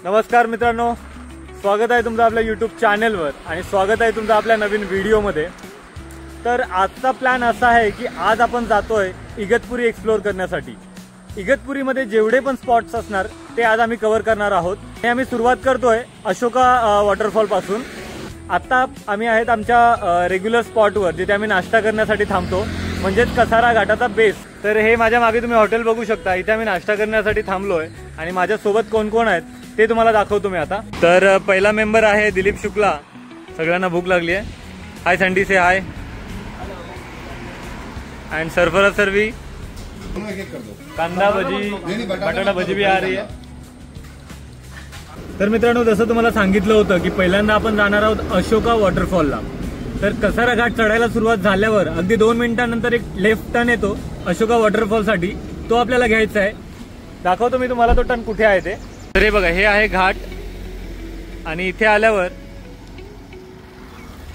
नमस्कार मित्रांनो, स्वागत आहे तुमचं आपल्या यूट्यूब चॅनलवर आणि स्वागत आहे तुमचं आपल्या नवीन व्हिडिओमध्ये। तर आजचा प्लॅन असा आहे की आज आपण जातोय इगतपुरी एक्सप्लोर करण्यासाठी। इगतपुरीमध्ये जेवढे पण स्पॉट्स असणार ते आज आम्ही कव्हर करणार आहोत। आणि आम्ही सुरुवात करतोय अशोका वॉटरफॉल पासून। आता आम्ही आहेत आमच्या रेग्युलर स्पॉटवर जिथे आम्ही नाश्ता करण्यासाठी थांबतो, म्हणजेच कसारा घाटाचा बेस। तर हे माझ्या मागे तुम्ही हॉटेल बघू शकता, इथे आम्ही नाश्ता करण्यासाठी थांबलोय आणि माझ्या सोबत कोण कोण आहेत ते तुम्हाला दाखवतो मी आता। तर पहिला मेंबर आहे दिलीप शुक्ला, सगळ्यांना भूक लागली आहे। हाय संडी से हाय। एंड सरफराज सरवी, कांदा भजी बटाटा भजी भी आ रही है। तर मित्रांनो, जसं तुम्हाला सांगितलं होतं की पहिल्यांदा आपण जाणार आहोत अशोका वॉटरफॉलला। तर कसारा घाट चढायला सुरुवात झाल्यावर अगदी 2 मिनिटांनंतर एक लेफ्ट टर्न येतो अशोका वॉटरफॉल साठी, तो आपल्याला घ्यायचा आहे। दाखवतो मी तुम्हाला तो टर्न कुठे आहे ते। तर हे बघा, हे आहे घाट आणि इथे आल्यावर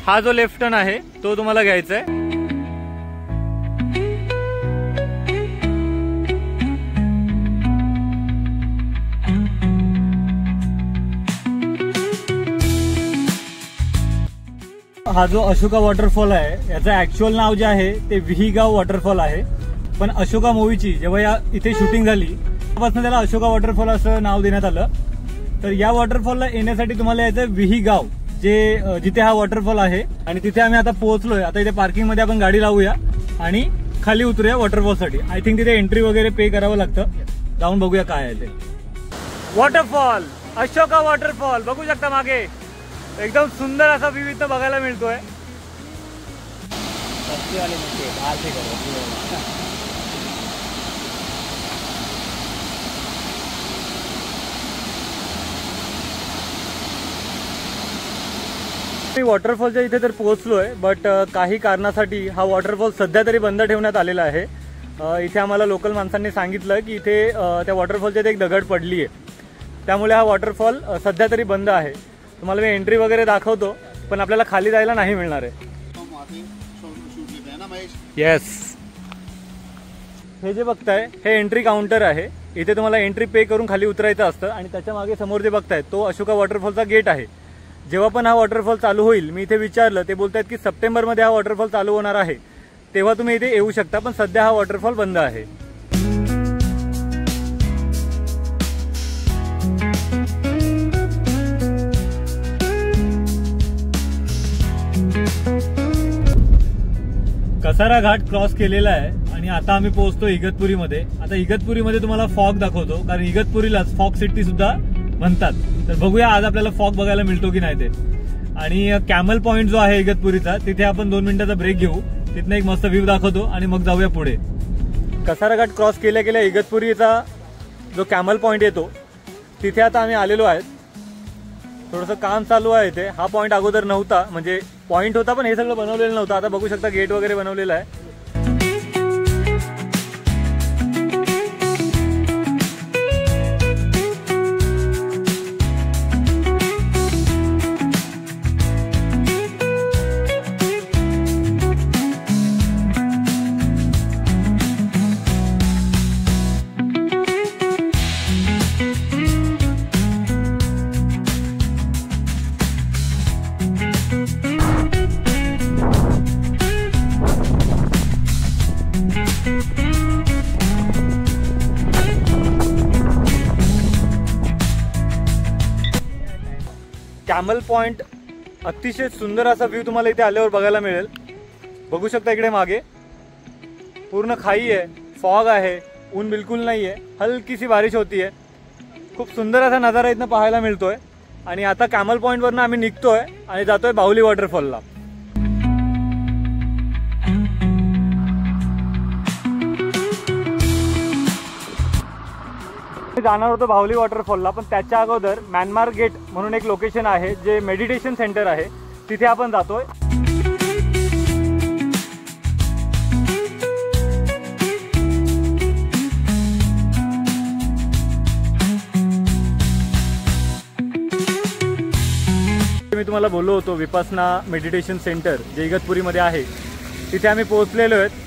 हा जो लेफ्ट टर्न आहे तो तुम्हाला घ्यायचा आहे। हा जो अशोका वॉटरफॉल आहे याचं ऍक्च्युअल नाव जे आहे ते विहीगाव वॉटरफॉल आहे, पण अशोका मूवीची जेव्हा या इथे शूटिंग झाली तेव्हापासून त्याला अशोका वॉटरफॉल असं नाव देण्यात आलं। तर या वॉटरफॉलला येण्यासाठी तुम्हाला यायचं विहीगाव, जिथे हा वॉटरफॉल आहे आणि तिथे आम्ही आता पोहोचलोय। आता इथे पार्किंग मध्ये आपण गाडी लावूया आणि खाली उतरूया वॉटरफॉल साठी। आय थिंक तिथे एंट्री वगैरे पे करावं लागतं, जाऊन बघूया काय आहे ते। वॉटरफॉल, अशोका वॉटरफॉल बघू शकता मागे, एकदम सुंदर असा व्ह्यू इथं बघायला मिळतोय। वॉटरफॉलच्या इथे तर पोहोचलोय, बट काही कारणासाठी हा वॉटरफॉल सध्या तरी बंद ठेवण्यात आलेला आहे। इथे आम्हाला लोकल माणसांनी सांगितलं की इथे त्या वॉटरफॉलच्या इथे एक दगड पडली आहे, त्यामुळे हा वॉटरफॉल सध्या तरी बंद आहे। तुम्हाला मी एंट्री वगैरे दाखवतो, पण आपल्याला खाली जायला नाही मिळणार आहे। येस, हे जे बघताय हे एंट्री काउंटर आहे। इथे तुम्हाला एंट्री पे करून खाली उतरायचं असतं आणि त्याच्या मागे समोर जे बघताय तो अशोका वॉटरफॉलचा गेट आहे। जेव्हा पण हा वॉटरफॉल चालू होईल, मी इथे विचारलं, ते बोलतायत की सप्टेंबरमध्ये हा वॉटरफॉल चालू होणार आहे, तेव्हा तुम्ही इथे येऊ शकता, पण सध्या हा वॉटरफॉल बंद आहे। कसारा घाट क्रॉस केलेला आहे आणि आता आम्ही पोहोचतो इगतपुरीमध्ये। आता इगतपुरीमध्ये तुम्हाला फॉग दाखवतो, कारण इगतपुरीलाच फॉग सिटी सुद्धा म्हणतात। तर बघूया आज आपल्याला फॉग बघायला मिळतो की नाही ते। आणि कॅमल पॉइंट जो आहे इगतपुरीचा, तिथे आपण 2 मिनिटाचा ब्रेक घेऊ, तिथनं एक मस्त व्ह्यू दाखवतो आणि मग जाऊया पुढे। कसारा घाट क्रॉस केल्या केल्या इगतपुरीचा जो कॅमल पॉइंट येतो तिथे आता आम्ही आलेलो आहेत। थोडंसं काम चालू आहे इथे। हा पॉइंट अगोदर नव्हता, म्हणजे पॉइंट होता पण हे सगळं बनवलेलं नव्हतं। आता बघू शकता गेट वगैरे बनवलेलं आहे। कॅमल पॉइंट अतिशय सुंदर असा व्ह्यू तुम्हाला इथे आल्यावर बघायला मिळेल। बघू शकता इकडे मागे पूर्ण खाई आहे, फॉग आहे, ऊन बिलकुल नाही आहे, हलकीशी बारिश होती आहे। खूप सुंदर असा नजारा इथनं पाहायला मिळतोय। आणि आता कॅमल पॉइंट वरनं आम्ही निघतोय आणि जातोय बाहुली वॉटरफॉलला। जाणार होतो बाहुली वॉटरफॉलला, पण त्याच्या अगोदर म्यानमार गेट म्हणून एक लोकेशन आहे जे मेडिटेशन सेंटर आहे, तिथे आपण जातोय। मी तुम्हाला बोललो होतो विपासना मेडिटेशन सेंटर जे इगतपुरीमध्ये आहे, तिथे आम्ही पोहोचलेलो आहोत।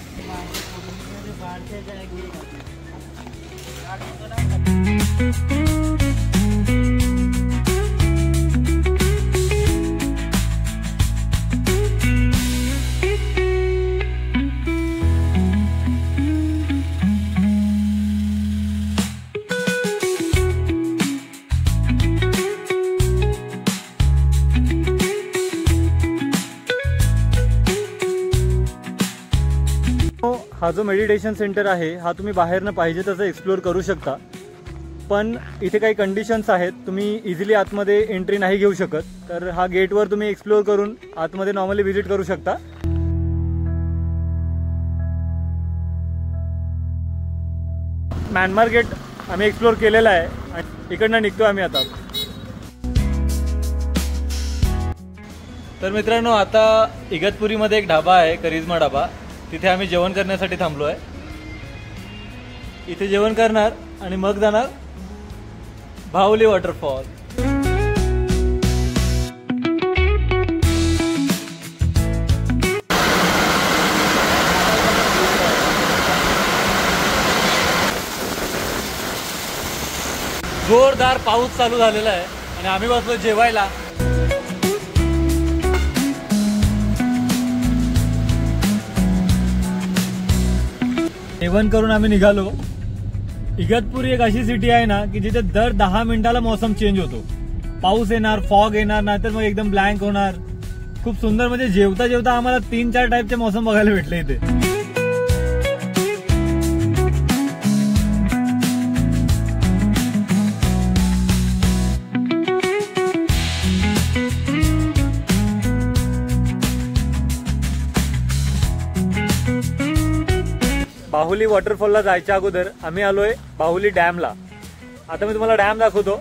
हा जो मेडिटेशन सेंटर आहे हा तुम्ही बाहेरनं पाहिजे तसं एक्सप्लोर करू शकता, पण इथे काही कंडिशन्स आहेत. तुम्ही इझिली आतमध्ये एंट्री नाही घेऊ शकत, तर हा गेटवर तुम्ही एक्सप्लोर करून आतमध्ये नॉर्मली व्हिजिट करू शकता. म्यानमार गेट आम्ही एक्सप्लोर केलेला आहे आणि इकडनं निघतो आम्ही आता. तर मित्रांनो, आता इगतपुरीमध्ये एक ढाबा आहे, करिश्मा ढाबा. तिथे आम्ही जेवण करण्यासाठी थांबलो आहे. इथे जेवण करणार आणि मग जाणार बाहुली वॉटरफॉल. जोरदार पाऊस चालू झालेला आहे आणि आम्ही बसलो जेवायला. जेवण करून आम्ही निघालो. इगतपुरी एक अशी सिटी आहे ना की जिथे दर 10 मिनिटाला मौसम चेंज होतो. पाऊस येणार, फॉग येणार, नाहीतर मग एकदम ब्लँक होणार. खूप सुंदर, म्हणजे जेवता जेवता आम्हाला 3-4 टाईपचे मौसम बघायला भेटले इथे. बाहुली वॉटरफॉलला जायच्या अगोदर आम्ही आलोय बाहुली डॅमला. आता मी तुम्हाला डॅम दाखवतो.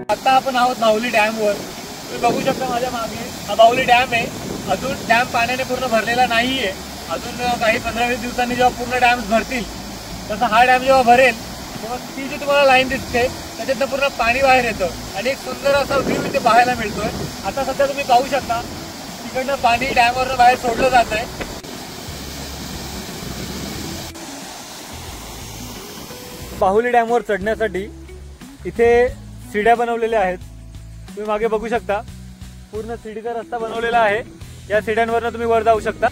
आता आपण आहोत बाहुली डॅमवर. तुम्ही बघू शकता माझ्या मागे हा बाहुली डॅम आहे. अजून डॅम पाण्याने पूर्ण भरलेला नाहीये. अजून काही 15-20 दिवसांनी जेव्हा पूर्ण डॅम्स भरतील, तसं हा डॅम जेव्हा भरेल तेव्हा ती जी तुम्हाला लाईन दिसते त्याच्यातनं पूर्ण पाणी बाहेर येतं आणि एक सुंदर असा व्ह्यू इथे पाहायला मिळतोय. आता सध्या तुम्ही पाहू शकता तिकडनं पाणी डॅमवरनं बाहेर सोडलं जात आहे. बाहुली डॅमवर चढण्यासाठी इथे सीड्या बनवलेल्या आहेत. तुम्ही मागे बघू शकता पूर्ण सीडीचा रस्ता बनवलेला आहे. या सीड्यांवरनं तुम्ही वर जाऊ शकता.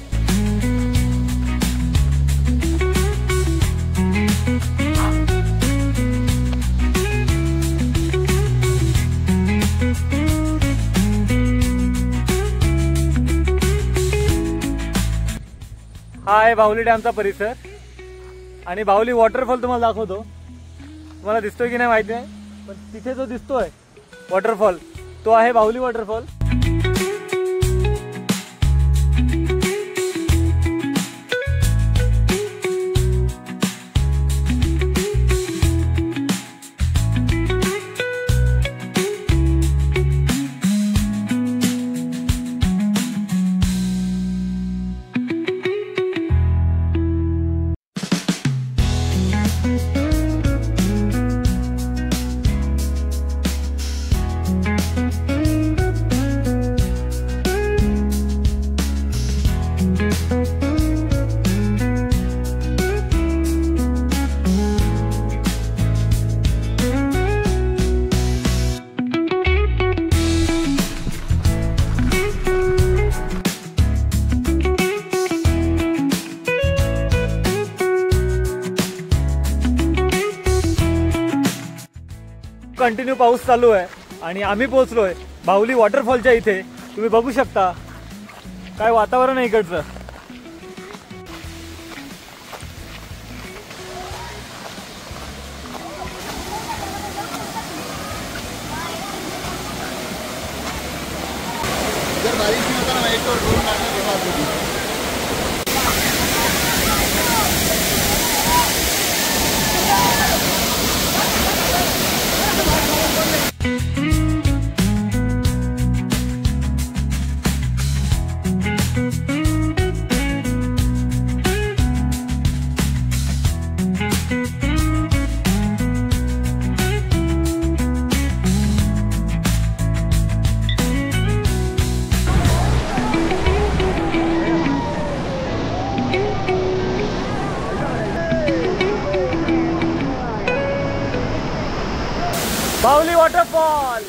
हा आहे बाहुली डॅमचा परिसर आणि बाहुली वॉटरफॉल तुम्हाला दाखवतो. तुम्हाला दिसतोय की नाही माहिती नाही, पण तिथे जो दिसतोय वॉटरफॉल तो आहे बाहुली वॉटरफॉल. कंटिन्यू पाऊस चालू आहे आणि आम्ही पोहोचलोय बाहुली वॉटरफॉलच्या इथे. तुम्ही बघू शकता काय वातावरण आहे इकडचं. बाहुली वॉटरफॉल.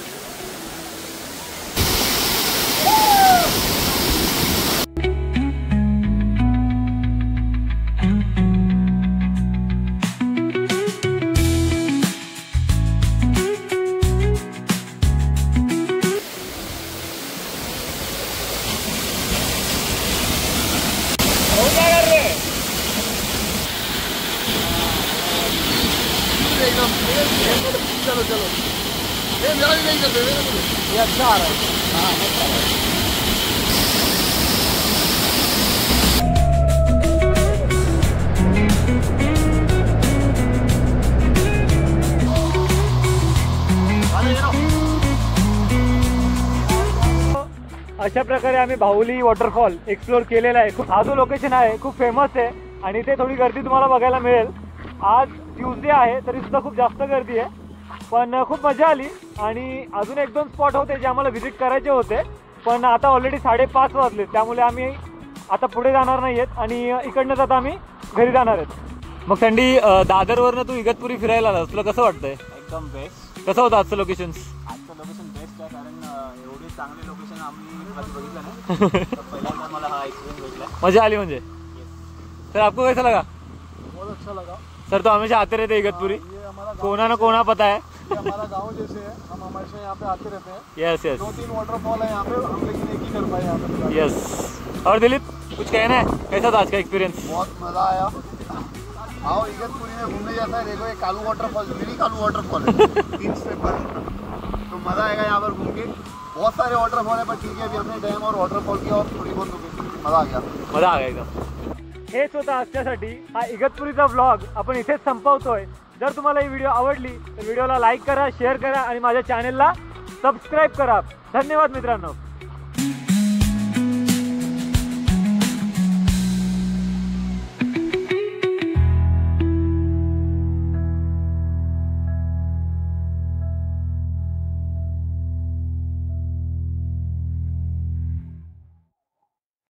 चलो चलो, ये मेरा भी नहीं कर दे, ये अच्छा आ रहा है। हाँ मस्त आ रहा है। अशा प्रकारे आम्ही बाहुली वॉटरफॉल एक्सप्लोर केलेला आहे। हा जो लोकेशन आहे खूप फेमस आहे आणि इथे थोडी गर्दी तुम्हाला बघायला मिळेल। आज ट्यूजडे आहे तरी सुद्धा खूप जास्त गर्दी आहे, पण खूप मजा आली। आणि अजून एक दोन स्पॉट होते जे आम्हाला व्हिजिट करायचे होते, पण आता ऑलरेडी 5:30 वाजले, त्यामुळे आम्ही आता पुढे जाणार नाही आहेत आणि इकडनंच आता आम्ही घरी जाणार आहेत। मग थंडी दादरवरनं तू इगतपुरी फिरायला आलास, तुला कसं वाटतंय? एकदम बेस्ट। कसं होतं आजचं लोकेशन? आजचं लोकेशन बेस्ट आहे, कारण एवढी चांगली लोकेशन आम्ही कधी बघितलं नाही। तर पहिल्यांदा मला हा एक्सपिरियंस भेटला, मजा आली म्हणजे। सर आपको कैसा लगा? बहुत अच्छा लगा सर तो हमेशा आते रहते इगतपुरी, ये हमारा कोना ना कोना पता है। ये हमारा गांव जैसे है, हम हमेशा यहाँ पे आते रहते हैं। यस यस 2-3 वाटरफॉल है यहाँ पे, हम लेकिन एक ही कर पाए यहाँ पे। यस। और दिलीप कुछ कहना है, कैसा था आज का एक्सपीरियंस? बहुत मजा आया। आओ इगतपुरी में घूमने जाता है, देखो ये Kalu waterfall, mini Kalu waterfall है 3 स्टेप पर, तो मजा आएगा यहाँ पर घूम के। बहुत सारे वाटरफॉल है, पर ठीक है अभी हमने डैम और वाटरफॉल की और थोड़ी बहुत लोकेशन, मजा आ गया, मजा आ गया एकदम। हेच होतं आजच्यासाठी हा इगतपुरीचा व्लॉग आपण इथेच संपवतोय। जर तुम्हाला ही व्हिडिओ आवडली तर व्हिडिओला लाईक करा, शेअर करा आणि माझ्या चॅनेलला सबस्क्राईब करा। धन्यवाद मित्रांनो।